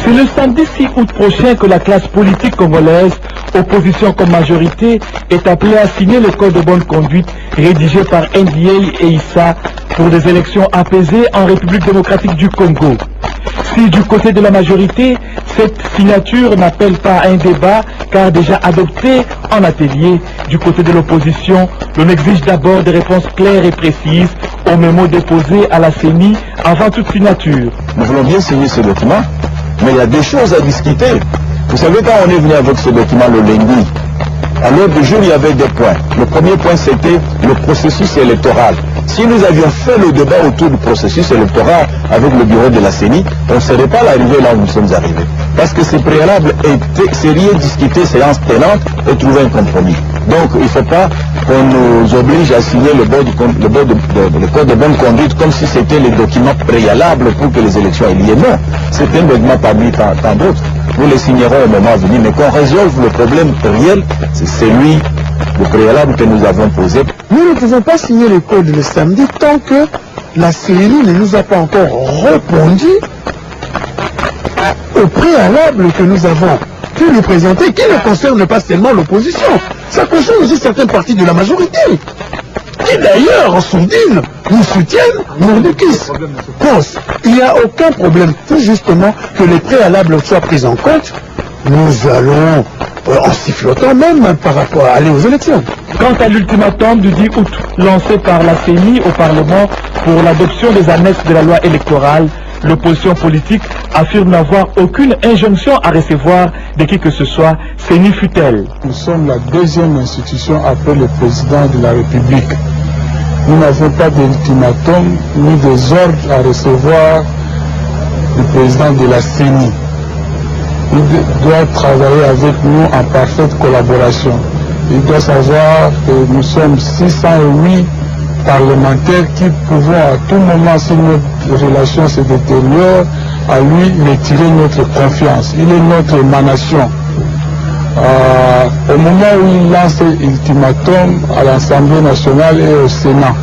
C'est le samedi 6 août prochain que la classe politique congolaise, opposition comme majorité, est appelée à signer le code de bonne conduite rédigé par NDA et Issa pour des élections apaisées en République démocratique du Congo. Si du côté de la majorité, cette signature n'appelle pas un débat car déjà adoptée en atelier, du côté de l'opposition, l'on exige d'abord des réponses claires et précises aux mémos déposés à la CENI avant toute signature. Nous voulons bien signer ce document, mais il y a des choses à discuter. Vous savez, quand on est venu avec ce document le lundi, à l'ordre du jour, il y avait des points. Le premier point, c'était le processus électoral. Si nous avions fait le débat autour du processus électoral avec le bureau de la CENI, on ne serait pas arrivé là où nous sommes arrivés. Parce que ces préalables étaient sérieux, discutés, séance tenante et trouver un compromis. Donc il ne faut pas qu'on nous oblige à signer le code de bonne conduite comme si c'était les documents préalables pour que les élections aient lieu. Non, c'est un document parmi tant d'autres. Nous les signerons au moment venu, mais qu'on résolve le problème réel, c'est celui, le préalable que nous avons posé. Nous ne pouvons pas signer le code le samedi tant que la CENI ne nous a pas encore répondu au préalable que nous avons pu lui présenter, qui ne concerne pas seulement l'opposition, ça concerne aussi certaines parties de la majorité, qui d'ailleurs en sourdine nous soutiennent, Mordekis. Il n'y a aucun problème, il faut justement que les préalables soient pris en compte. Nous allons, en sifflotant même, par rapport à aller aux élections. Quant à l'ultimatum du 10 août lancé par la CENI au Parlement pour l'adoption des annexes de la loi électorale, l'opposition politique affirme n'avoir aucune injonction à recevoir de qui que ce soit, CENI fut-elle. Nous sommes la deuxième institution après le président de la République. Nous n'avons pas d'ultimatum ni des ordres à recevoir du président de la CENI. Il doit travailler avec nous en parfaite collaboration. Il doit savoir que nous sommes 608 parlementaires qui pouvons à tout moment, si notre relation se détériore, à lui retirer notre confiance. Il est notre émanation. Au moment où il lance l'ultimatum à l'Assemblée nationale et au Sénat,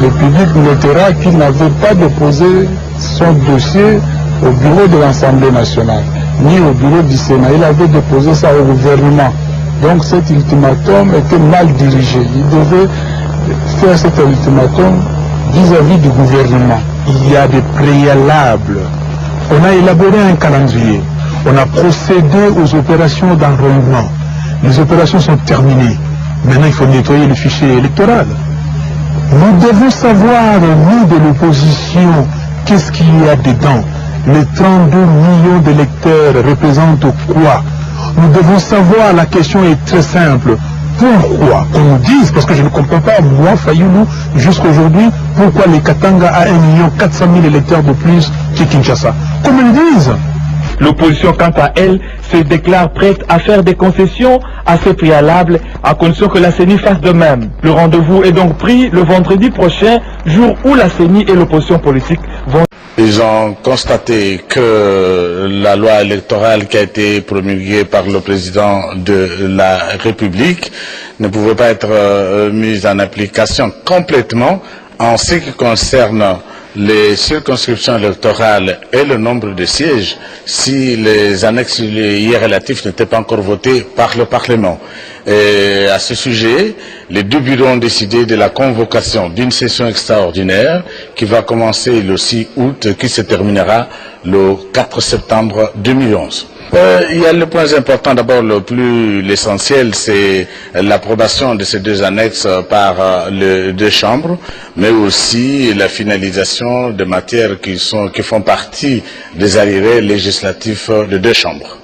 le public notera qu'il n'avait pas déposé son dossier au bureau de l'Assemblée nationale, ni au bureau du Sénat. Il avait déposé ça au gouvernement. Donc cet ultimatum était mal dirigé. Il devait faire cet ultimatum vis-à-vis du gouvernement. Il y a des préalables. On a élaboré un calendrier. On a procédé aux opérations d'enrôlement. Les opérations sont terminées. Maintenant, il faut nettoyer le fichier électoral. Nous devons savoir, nous de l'opposition, qu'est-ce qu'il y a dedans. Les 32 millions d'électeurs représentent quoi? Nous devons savoir, la question est très simple. Pourquoi qu'on nous dise, parce que je ne comprends pas, moi, Fayoulou, jusqu'aujourd'hui, pourquoi les Katanga a 1 400 000 électeurs de plus que Kinshasa? Comme ils disent. L'opposition, quant à elle, se déclare prête à faire des concessions assez préalables, à condition que la CENI fasse de même. Le rendez-vous est donc pris le vendredi prochain, jour où la CENI et l'opposition politique vont... Ils ont constaté que la loi électorale qui a été promulguée par le président de la République ne pouvait pas être mise en application complètement en ce qui concerne les circonscriptions électorales et le nombre de sièges si les annexes y relatifs n'étaient pas encore votés par le Parlement. Et à ce sujet, les deux bureaux ont décidé de la convocation d'une session extraordinaire qui va commencer le 6 août, qui se terminera le 4 septembre 2011. Il y a le point important, d'abord l'essentiel, c'est l'approbation de ces deux annexes par les deux chambres, mais aussi la finalisation de matières qui font partie des arriérés législatifs de deux chambres.